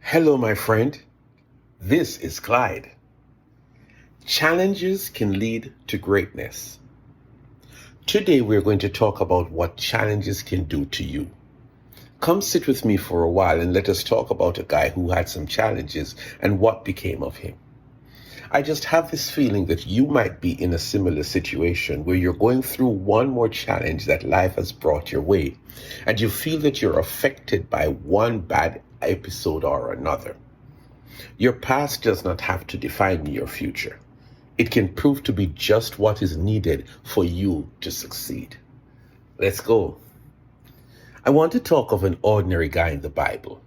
Hello, my friend. This is Clyde. Challenges can lead to greatness. Today, we're going to talk about what challenges can do to you. Come sit with me for a while and let us talk about a guy who had some challenges and what became of him. I just have this feeling that you might be in a similar situation where you're going through one more challenge that life has brought your way, and you feel that you're affected by one bad episode or another. Your past does not have to define your future. It can prove to be just what is needed for you to succeed. Let's go. I want to talk of an ordinary guy in the Bible,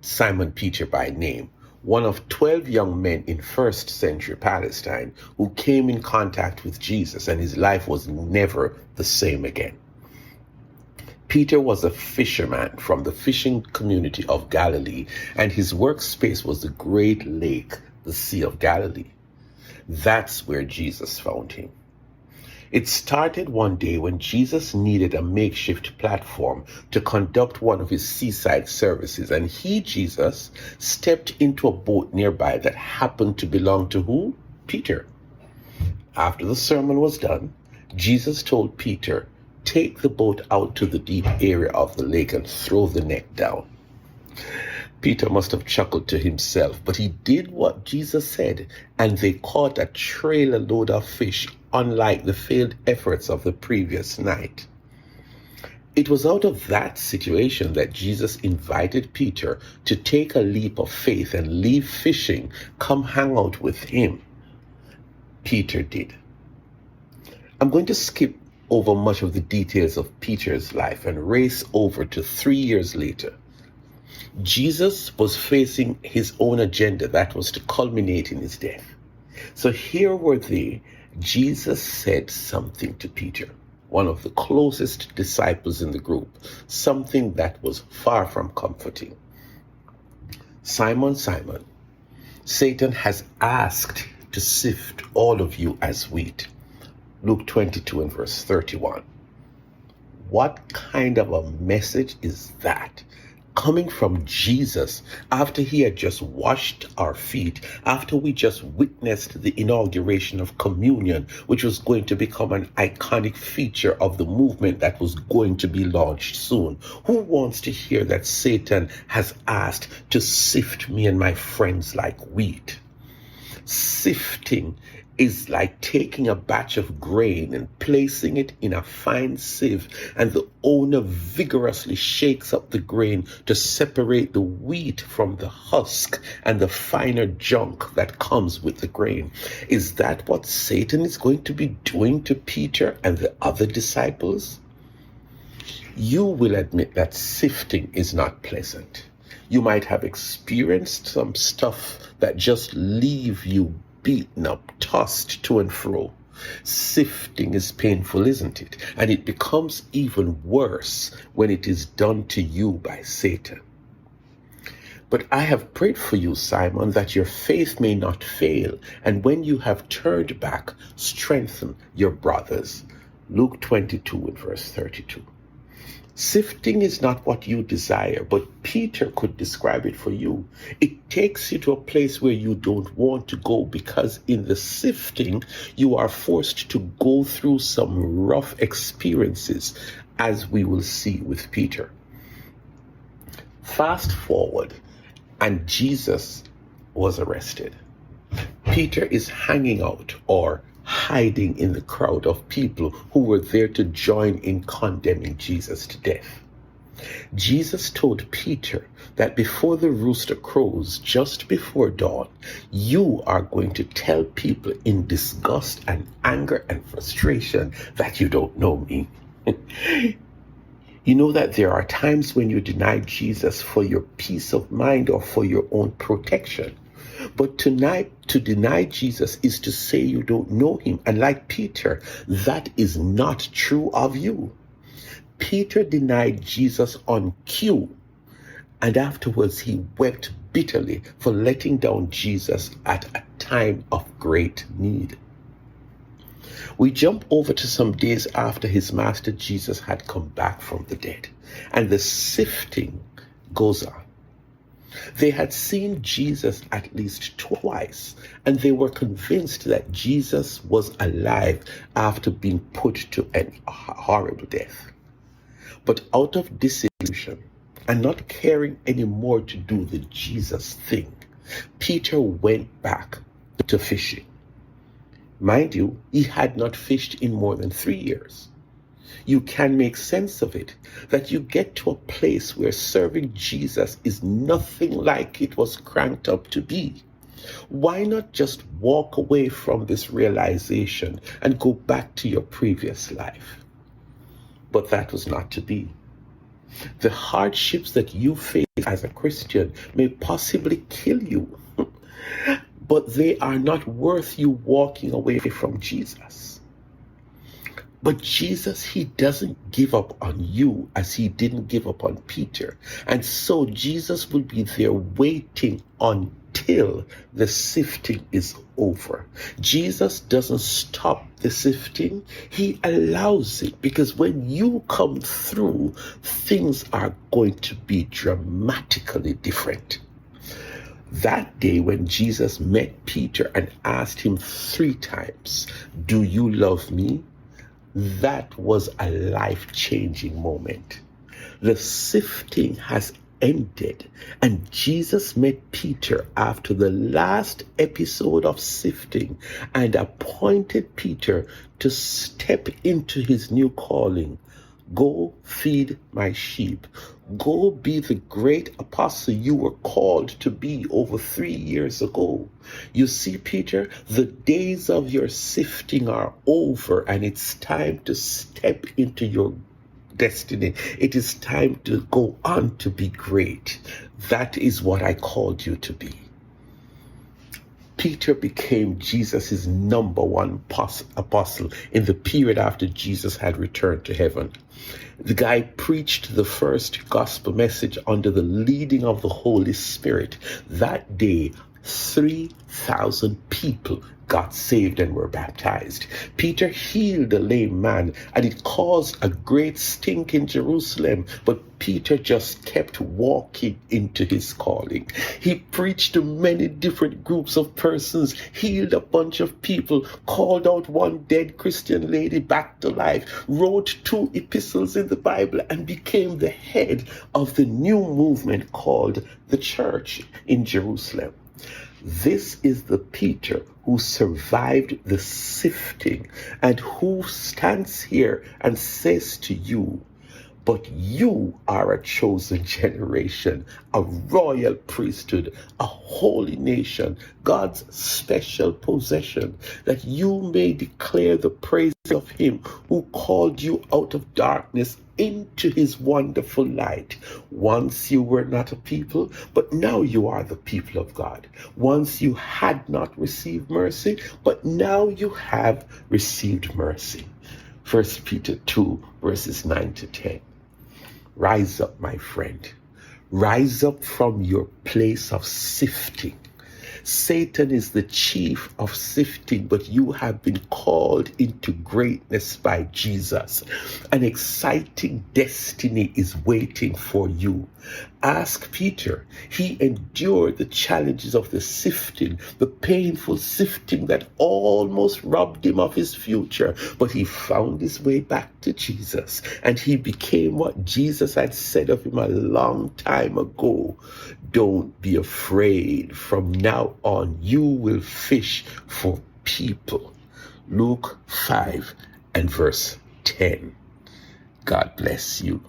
Simon Peter by name, one of 12 young men in first century Palestine who came in contact with Jesus, and his life was never the same again. Peter was a fisherman from the fishing community of Galilee, and his workspace was the great lake, the Sea of Galilee. That's where Jesus found him. It started one day when Jesus needed a makeshift platform to conduct one of his seaside services, and he, Jesus, stepped into a boat nearby that happened to belong to who? Peter. After the sermon was done, Jesus told Peter, "Take the boat out to the deep area of the lake and throw the net down." Peter must have chuckled to himself, but he did what Jesus said, and they caught a trailer load of fish, unlike the failed efforts of the previous night. It was out of that situation that Jesus invited Peter to take a leap of faith and leave fishing, come hang out with him. Peter did. I'm going to skip over much of the details of Peter's life and race over to 3 years later. Jesus was facing his own agenda that was to culminate in his death. So here were they. Jesus said something to Peter, one of the closest disciples in the group, something that was far from comforting. "Simon, Simon, Satan has asked to sift all of you as wheat." Luke 22 and verse 31. What kind of a message is that? Coming from Jesus after he had just washed our feet, after we just witnessed the inauguration of communion, which was going to become an iconic feature of the movement that was going to be launched soon. Who wants to hear that Satan has asked to sift me and my friends like wheat? Sifting is like taking a batch of grain and placing it in a fine sieve, and the owner vigorously shakes up the grain to separate the wheat from the husk and the finer junk that comes with the grain. Is that what Satan is going to be doing to Peter and the other disciples? You will admit that sifting is not pleasant. You might have experienced some stuff that just leave you beaten up, tossed to and fro. Sifting is painful, isn't it? And it becomes even worse when it is done to you by Satan. "But I have prayed for you, Simon, that your faith may not fail, and when you have turned back, strengthen your brothers." Luke 22 and verse 32. Sifting is not what you desire, but Peter could describe it for you. It takes you to a place where you don't want to go, because in the sifting, you are forced to go through some rough experiences, as we will see with Peter. Fast forward, and Jesus was arrested. Peter is hanging out or hiding in the crowd of people who were there to join in condemning Jesus to death. Jesus told Peter that before the rooster crows, just before dawn, you are going to tell people in disgust and anger and frustration that you don't know me. You know that there are times when you deny Jesus for your peace of mind or for your own protection. But tonight, to deny Jesus is to say you don't know him. And like Peter, that is not true of you. Peter denied Jesus on cue, and afterwards he wept bitterly for letting down Jesus at a time of great need. We jump over to some days after his master Jesus had come back from the dead, and the sifting goes on. They had seen Jesus at least twice, and they were convinced that Jesus was alive after being put to a horrible death. But out of disillusion and not caring anymore to do the Jesus thing, Peter went back to fishing. Mind you, he had not fished in more than 3 years. You can make sense of it, that you get to a place where serving Jesus is nothing like it was cranked up to be. Why not just walk away from this realization and go back to your previous life? But that was not to be. The hardships that you face as a Christian may possibly kill you, but they are not worth you walking away from Jesus. But Jesus, he doesn't give up on you as he didn't give up on Peter. And so Jesus will be there waiting until the sifting is over. Jesus doesn't stop the sifting. He allows it, because when you come through, things are going to be dramatically different. That day when Jesus met Peter and asked him 3 times, "Do you love me?" That was a life-changing moment. The sifting has ended, and Jesus met Peter after the last episode of sifting and appointed Peter to step into his new calling. Go feed my sheep. Go be the great apostle you were called to be over 3 years ago. You see, Peter, the days of your sifting are over, and it's time to step into your destiny. It is time to go on to be great. That is what I called you to be. Peter became Jesus' number 1 apostle in the period after Jesus had returned to heaven. The guy preached the first gospel message under the leading of the Holy Spirit. That day, 3,000 people got saved and were baptized. Peter healed a lame man, and it caused a great stink in Jerusalem, but Peter just kept walking into his calling. He preached to many different groups of persons, healed a bunch of people, called out one dead Christian lady back to life, wrote 2 epistles in the Bible, and became the head of the new movement called the church in Jerusalem. This is the Peter who survived the sifting and who stands here and says to you, "But you are a chosen generation, a royal priesthood, a holy nation, God's special possession, that you may declare the praise of him who called you out of darkness into his wonderful light. Once you were not a people, but now you are the people of God. Once you had not received mercy, but now you have received mercy." 1 Peter 2, verses 9 to 10. Rise up, my friend. Rise up from your place of sifting. Satan is the chief of sifting, but you have been called into greatness by Jesus. An exciting destiny is waiting for you. Ask Peter. He endured the challenges of the sifting, the painful sifting that almost robbed him of his future, but he found his way back to Jesus, and he became what Jesus had said of him a long time ago. Don't be afraid. From now on, you will fish for people. Luke 5 and verse 10. God bless you.